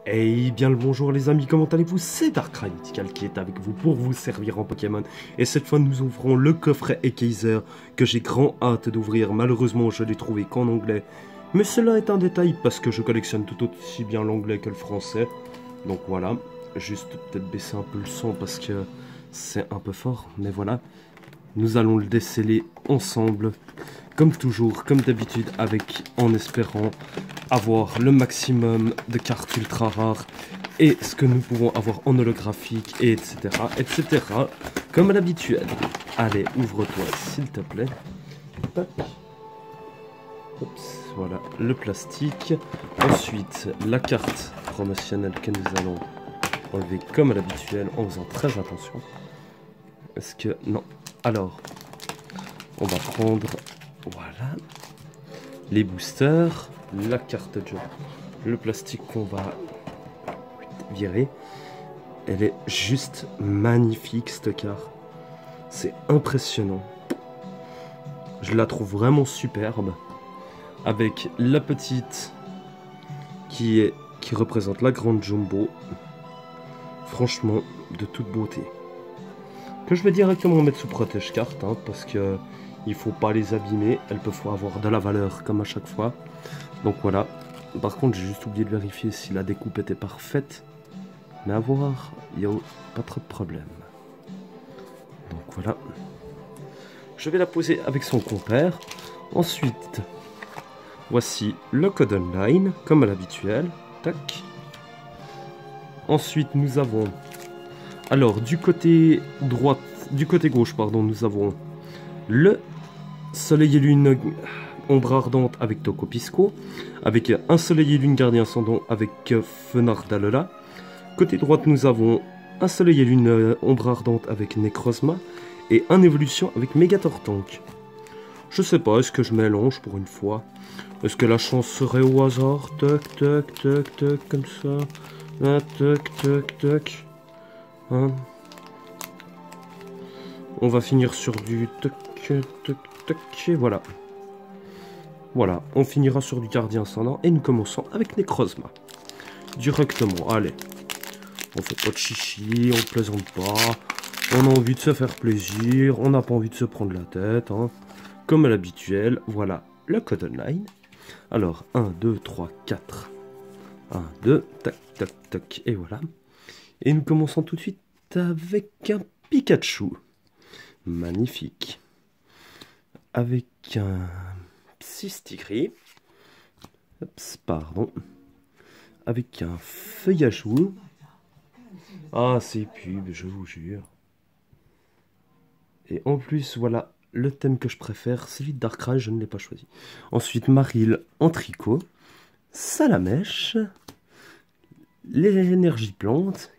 Eh bien le bonjour les amis, comment allez-vous? C'est Darkrai Mythical qui est avec vous pour vous servir en Pokémon. Et cette fois nous ouvrons le coffret Ekaizer que j'ai grand hâte d'ouvrir. Malheureusement je l'ai trouvé qu'en anglais. Mais cela est un détail parce que je collectionne tout aussi bien l'anglais que le français. Donc voilà, juste peut-être baisser un peu le son parce que c'est un peu fort. Mais voilà, nous allons le déceler ensemble. Comme toujours, comme d'habitude, en espérant avoir le maximum de cartes ultra rares et ce que nous pouvons avoir en holographique, et etc. etc. Comme à l'habitude. Allez, ouvre-toi s'il te plaît. Hop. Oups, voilà, le plastique. Ensuite, la carte promotionnelle que nous allons enlever comme à l'habitude en faisant très attention. Est-ce que... non. Alors, on va prendre... voilà. Les boosters, la carte de jeu, le plastique qu'on va virer. Elle est juste magnifique cette carte. C'est impressionnant. Je la trouve vraiment superbe. Avec la petite qui représente la grande Jumbo. Franchement, de toute beauté. Que je vais directement mettre sous protège carte, hein, parce que il faut pas les abîmer. Elles peuvent avoir de la valeur comme à chaque fois. Donc voilà. Par contre, j'ai juste oublié de vérifier si la découpe était parfaite. Mais à voir, il n'y a pas trop de problème. Donc voilà. Je vais la poser avec son compère. Ensuite, voici le code online, comme à l'habituel. Tac. Ensuite, nous avons... alors, du côté droite, du côté gauche, pardon, nous avons le Soleil et Lune Ombre Ardente avec Tokopisco, avec un Soleil et Lune Gardien Ascendant avec Fenard d'Alola. Côté droite, nous avons un Soleil et Lune Ombre Ardente avec Necrozma et un Évolution avec Megator Tank. Je sais pas, est-ce que je mélange pour une fois? Est-ce que la chance serait au hasard? Toc, toc, toc, toc, comme ça. Ah, toc, toc, toc. Hein? On va finir sur du toc, toc, toc, et voilà. Voilà, on finira sur du Gardien Ascendant et nous commençons avec Necrozma. Directement, allez. On fait pas de chichi, on plaisante pas. On a envie de se faire plaisir, on n'a pas envie de se prendre la tête. Hein. Comme à l'habituel, voilà le code online. Alors, 1, 2, 3, 4. 1, 2, tac, tac, tac, et voilà. Et nous commençons tout de suite avec un Pikachu. Magnifique. Avec un Psystigris. Oups, pardon. Avec un Feuillajou. Ah, c'est pub, je vous jure. Et en plus, voilà, le thème que je préfère, celui de Darkrai, je ne l'ai pas choisi. Ensuite, Marill en tricot. Salamèche. L'énergie plante.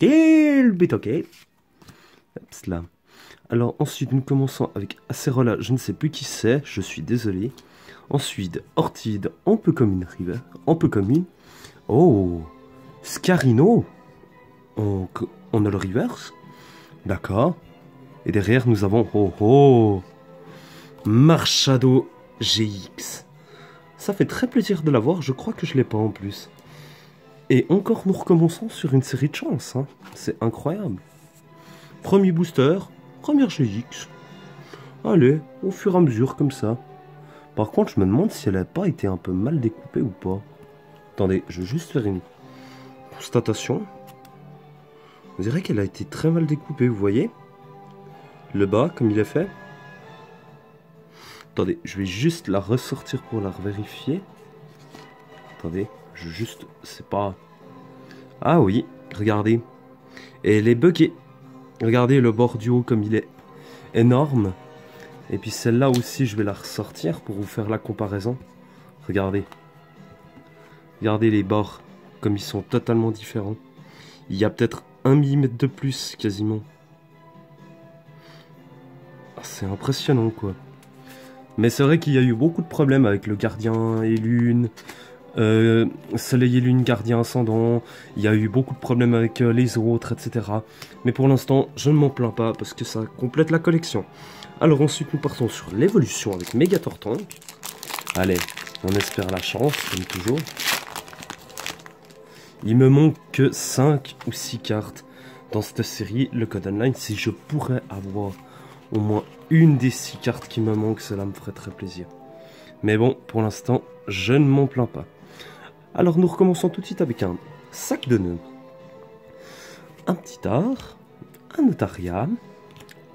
Et le Bitoké. Oups, là. Alors ensuite nous commençons avec Acerola, je ne sais plus qui c'est, je suis désolé. Ensuite Orchid en peu commune river, en peu commune. Oh, Scarino en a le reverse. D'accord. Et derrière nous avons Marshado GX. Ça fait très plaisir de l'avoir, je crois que je l'ai pas en plus. Et encore nous recommençons sur une série de chances, hein. C'est incroyable. Premier booster. Première GX. Allez, au fur et à mesure, comme ça. Par contre, je me demande si elle n'a pas été un peu mal découpée ou pas. Attendez, je vais juste faire une constatation. On dirait qu'elle a été très mal découpée, vous voyez? Le bas, comme il est fait. Attendez, je vais juste la ressortir pour la vérifier. Attendez, je juste... c'est pas... ah oui, regardez. Et elle est buggée. Regardez le bord du haut comme il est énorme. Et puis celle-là aussi, je vais la ressortir pour vous faire la comparaison. Regardez. Regardez les bords, comme ils sont totalement différents. Il y a peut-être 1 mm de plus, quasiment. Ah, c'est impressionnant, quoi. Mais c'est vrai qu'il y a eu beaucoup de problèmes avec le Gardien et Lune... Soleil et Lune, Gardien Ascendant, il y a eu beaucoup de problèmes avec les autres, etc. Mais pour l'instant, je ne m'en plains pas parce que ça complète la collection. Alors ensuite, nous partons sur l'évolution avec Megator Tank. Allez, on espère la chance, comme toujours. Il me manque que 5 ou 6 cartes dans cette série, le code online. Si je pourrais avoir au moins une des 6 cartes qui me manquent, cela me ferait très plaisir. Mais bon, pour l'instant, je ne m'en plains pas. Alors nous recommençons tout de suite avec un sac de nœuds, un petit art, un notariat,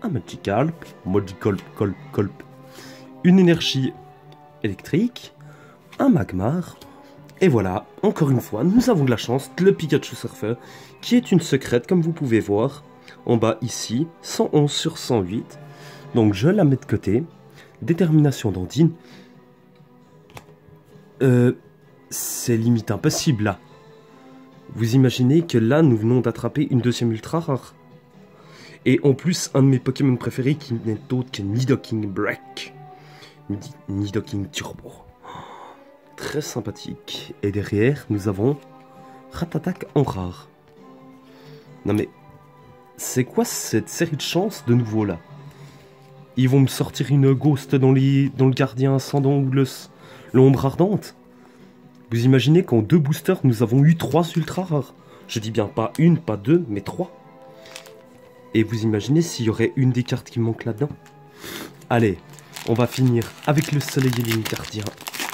un magical, une énergie électrique, un magmar, et voilà, encore une fois, nous avons de la chance, le Pikachu Surfer, qui est une secrète, comme vous pouvez voir, en bas ici, 111 sur 108, donc je la mets de côté, détermination d'Andine, c'est limite impossible là. Vous imaginez que là, nous venons d'attraper une deuxième ultra rare. Et en plus, un de mes Pokémon préférés qui n'est autre que Nidoking Break. Nidoking Turbo. Très sympathique. Et derrière, nous avons Ratatak en rare. Non mais, c'est quoi cette série de chances de nouveau là? Ils vont me sortir une Ghost dans le Gardien Ascendant ou l'Ombre Ardente? Vous imaginez qu'en 2 boosters, nous avons eu 3 ultra rares. Je dis bien pas une, pas 2, mais 3. Et vous imaginez s'il y aurait une des cartes qui manque là-dedans? Allez, on va finir avec le Soleil et le Gardien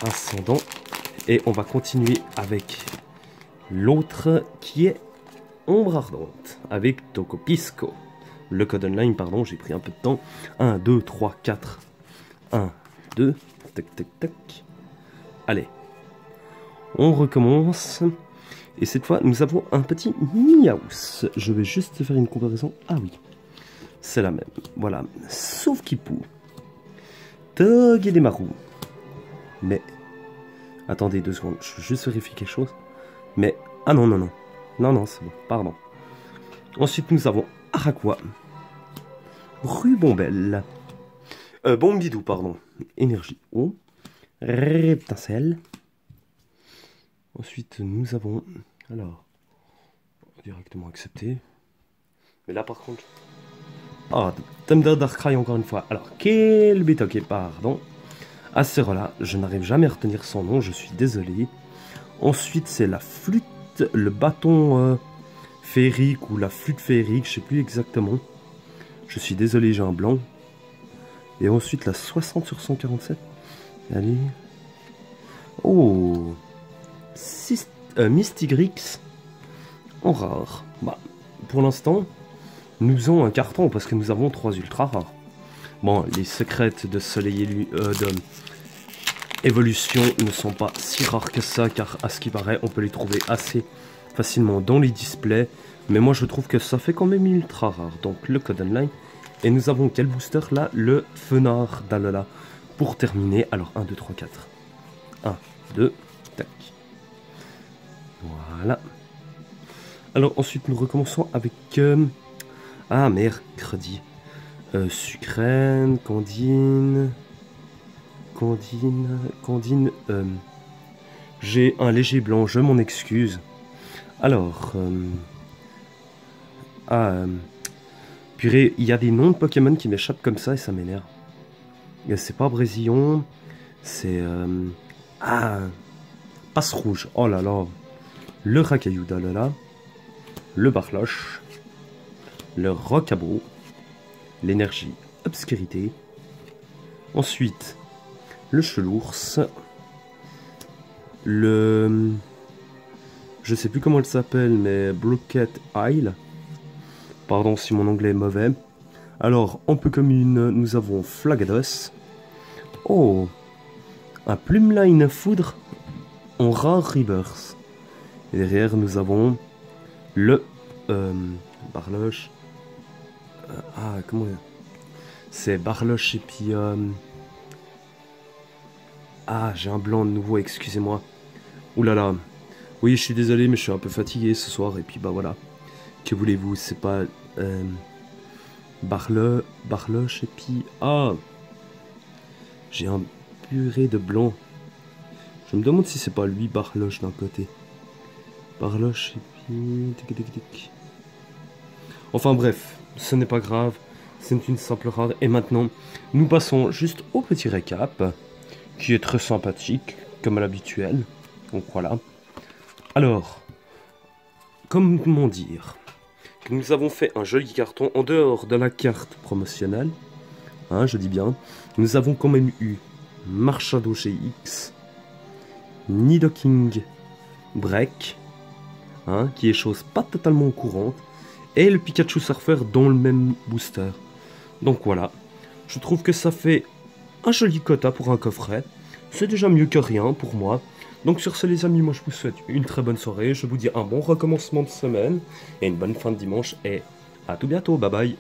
Ascendant. Et on va continuer avec l'autre qui est Ombre Ardente, avec Tokopisco. Le code online, pardon, j'ai pris un peu de temps. 1, 2, 3, 4. 1, 2, tac, tac, tac. Allez. On recommence. Et cette fois, nous avons un petit Miaus. Je vais juste faire une comparaison. Ah oui, c'est la même. Voilà. Sauf Kipou. Togedemaru. Mais... attendez 2 secondes. Je veux juste vérifier quelque chose. Mais... ah non, non, non. Non, non, c'est bon. Pardon. Ensuite, nous avons Araqua. Rubombelle. Bombidou, pardon. Énergie eau. Reptincelle. Ensuite, nous avons... alors... directement accepté. Mais là, par contre... ah, Thunder Darkrai encore une fois. Alors, quel Betoke, pardon. Acerola, je n'arrive jamais à retenir son nom, je suis désolé. Ensuite, c'est la flûte, le bâton féerique ou la flûte féerique, je sais plus exactement. Je suis désolé, j'ai un blanc. Et ensuite, la 60 sur 147. Allez. Oh, Mystigrix en rare. Bah, pour l'instant, nous avons un carton parce que nous avons 3 ultra rares. Bon, les secrètes de Soleil et de Évolution ne sont pas si rares que ça, car à ce qui paraît, on peut les trouver assez facilement dans les displays. Mais moi, je trouve que ça fait quand même une ultra rare. Donc, le code online. Et nous avons quel booster là? Le Fenard d'Alola. Pour terminer, alors 1, 2, 3, 4. 1, 2, tac. Voilà. Alors ensuite nous recommençons avec... ah mercredi. Sucrène, Candine... Candine... j'ai un léger blanc, je m'en excuse. Alors... purée, il y a des noms de Pokémon qui m'échappent comme ça et ça m'énerve. C'est pas Brésillon, c'est... ah, Passe Rouge, oh là là. Le Racaillou d'Alola, le Barloche, le Rocabo, l'énergie Obscurité, ensuite le Chelours, le... je sais plus comment elle s'appelle, mais Brocket Isle, pardon si mon anglais est mauvais. Alors, en peu commune, nous avons Flagados, oh, un Plumeline Foudre en rare reverse. Et derrière, nous avons le Barloche. Ah, comment... c'est Barloche et puis... ah, j'ai un blanc de nouveau, excusez-moi. Ouh là là. Oui, je suis désolé, mais je suis un peu fatigué ce soir. Et puis, bah voilà. Que voulez-vous, c'est pas... Barloche et puis... ah, j'ai un purée de blanc. Je me demande si c'est pas lui, Barloche, d'un côté. Barloche et puis... enfin bref, ce n'est pas grave. C'est une simple rare. Et maintenant, nous passons juste au petit récap, qui est très sympathique, comme à l'habituel. Donc voilà. Alors, comment dire que nous avons fait un joli carton en dehors de la carte promotionnelle. Hein, je dis bien. Nous avons quand même eu Marshado GX, Nidoking Break, hein, qui est chose pas totalement courante, et le Pikachu Surfer dans le même booster. Donc voilà, je trouve que ça fait un joli quota pour un coffret. C'est déjà mieux que rien pour moi. Donc sur ce les amis, moi je vous souhaite une très bonne soirée. Je vous dis un bon recommencement de semaine et une bonne fin de dimanche. Et à tout bientôt, bye bye.